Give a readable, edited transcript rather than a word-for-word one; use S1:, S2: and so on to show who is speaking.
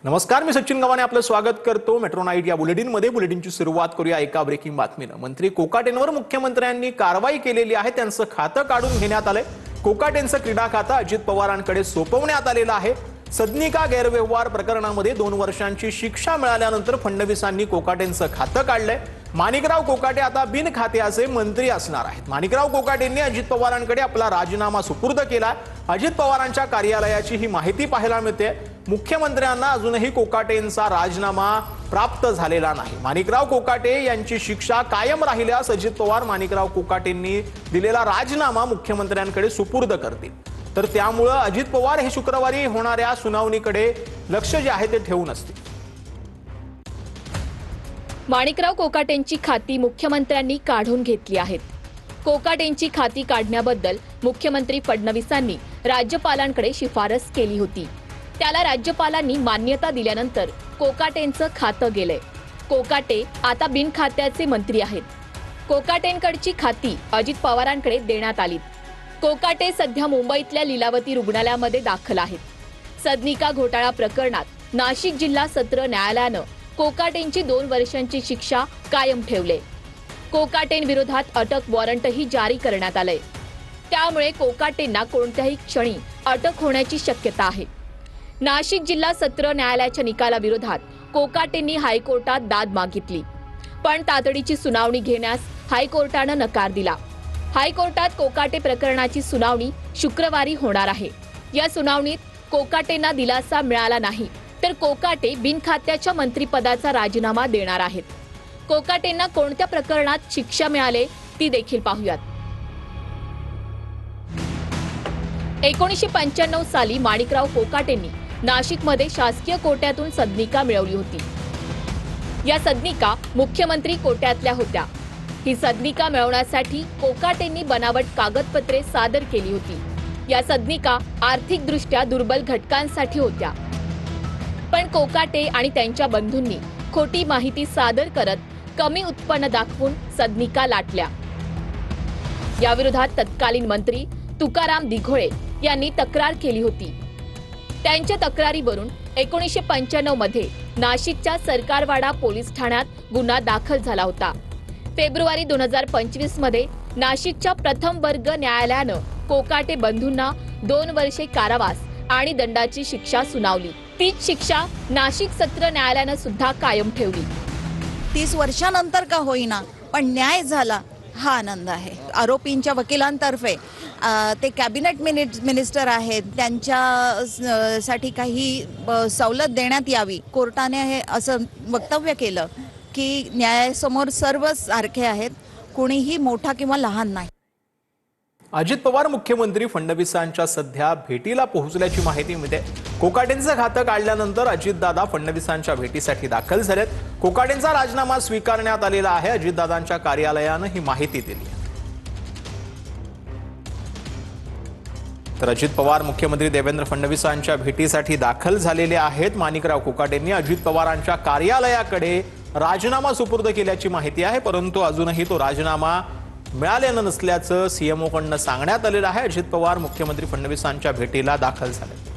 S1: नमस्कार, मी सचिन गव्हाणे आपलं स्वागत करतो मेट्रो नाईट या बुलेटिनमध्ये। बुलेटिनची सुरुवात करूया एका ब्रेकिंग बातमीनं। मंत्री कोकाटेंवर मुख्यमंत्र्यांनी कारवाई केलेली आहे, त्यांचं खातं काढून घेण्यात आलंय। कोकाटेंचं क्रीडा खातं अजित पवारांकडे सोपवण्यात आलेलं आहे। सदनिका गैरव्यवहार प्रकरणामध्ये 2 वर्षांची शिक्षा मिळाल्यानंतर फडणवीसांनी कोकाटेंचं खातं काढलंय। माणिकराव कोकाटे आता बिनखात्याचे मंत्री असणार आहेत। माणिकराव कोकाटेंनी अजित पवारांकडे आपला राजीनामा सुपूर्द केला। अजित पवारांच्या कार्यालयाची ही माहिती पाहायला मिळते। मुख्यमंत्र्यांना अजूनही कोकाटेंचा राजीनामा प्राप्त झालेला नाही। माणिकराव कोकाटे यांची शिक्षा कायम राहिल्यास अजित पवार माणिकराव कोकाटेंनी दिलेला राजीनामा मुख्यमंत्र्यांकडे सुपूर्द करतील। तर त्यामुळे अजित पवार हे शुक्रवारी होणाऱ्या सुनावणीकडे लक्ष जे आहे ते ठेवून असतील।
S2: माणिकराव कोकाटेंची खाती मुख्यमंत्र्यांनी काढून घेतली आहेत। कोकाटेंची खाती काढण्याबद्दल मुख्यमंत्री फडणवीसांनी राज्यपालांकडे शिफारस केली होती। त्याला राज्यपालांनी मान्यता दिल्यानंतर कोकाटेंचं खातं गेलंय। कोकाटे आता बिनखात्याचे मंत्री आहेत। कोकाटेंकडची खाती अजित पवारांकडे देण्यात आलीत। कोकाटे सध्या मुंबईतल्या लीलावती रुग्णालयामध्ये दाखल आहेत। सदनिका घोटाळा प्रकरणात नाशिक जिल्हा सत्र न्यायालयानं कोकाटेंची 2 वर्षांची शिक्षा कायम ठेवले। कोकाटेंविरोधात अटक वॉरंटही जारी करण्यात आलंय। त्यामुळे कोकाटेंना कोणत्याही क्षणी अटक होण्याची शक्यता आहे। नाशिक जिल्हा सत्र न्यायालयाच्या निकालाविरोधात कोकाटेंनी हायकोर्टात दाद मागितली, पण तातडीची सुनावणी घेण्यास हायकोर्टानं नकार दिला। हायकोर्टात कोकाटे प्रकरणाची सुनावणी शुक्रवारी होणार आहे। या सुनावणीत कोकाटेंना दिलासा मिळाला नाही तर कोकाटे बिनखात्याच्या मंत्रिपदाचा राजीनामा देणार आहेत। कोकाटेंना कोणत्या प्रकरणात शिक्षा मिळाली ती देखील पाहूयात। 1995 साली माणिकराव कोकाटेंनी नाशिकमध्ये शासकीय कोट्यातून सदनिका मिळवली होती। या सदनिका मुख्यमंत्री कोट्यातल्या होत्या। ही सदनिका मिळवण्यासाठी कोकाटेंनी बनावट कागदपत्रे सादर केली होती। या सदनिका आर्थिकदृष्ट्या दुर्बल घटकांसाठी होत्या, पण कोकाटे आणि त्यांच्या बंधूंनी खोटी माहिती सादर करत कमी उत्पन्न दाखवून सदनिका लाटल्या। याविरोधात तत्कालीन मंत्री तुकाराम दिघोळे यांनी तक्रार केली होती। त्यांच्या तक्रारीवरून 1995 मध्ये नाशिकच्या सरकारवाडा पोलीस ठाण्यात गुन्हा दाखल झाला होता। फेब्रुवारी 2025 मध्ये नाशिकच्या प्रथम वर्ग न्यायालयानं कोकाटे बंधूंना 2 वर्षे कारावास आणि दंडाची शिक्षा सुनावली। तीच शिक्षा नाशिक सत्र न्यायालयानं सुद्धा कायम ठेवली।
S3: 30 वर्षानंतर का होईना पण न्याय झाला हा आनंद आहे। आरोपींच्या वकिलांतर्फे ते कॅबिनेट मिनिस्टर आहेत, त्यांच्या साठी काही सवलत देण्यात यावी। कोर्टाने हे असं वक्तव्य केलं की न्यायासमोर सर्व सारखे आहेत, कोणीही मोठा किंवा लहान नाही।
S1: अजित पवार मुख्यमंत्री फडणवीसांच्या सध्या भेटीला पोहोचल्याची माहिती मिळते। कोकाटेंचं खातं काढल्यानंतर अजितदादा फडणवीसांच्या भेटीसाठी दाखल झालेत। कोकाटेंचा राजीनामा स्वीकारण्यात आलेला आहे। अजितदादांच्या कार्यालयानं ही माहिती दिली आहे। तर अजित पवार मुख्यमंत्री देवेंद्र फडणवीसांच्या भेटीसाठी दाखल झालेले आहेत। माणिकराव कोकाटेंनी अजित पवारांच्या कार्यालयाकडे राजीनामा सुपूर्द केल्याची माहिती आहे, परंतु अजूनही तो राजीनामा मिळालेला नसल्याचं सीएमओकडून सांगण्यात आलेलं आहे। अजित पवार मुख्यमंत्री फडणवीसांच्या भेटीला दाखल झाले।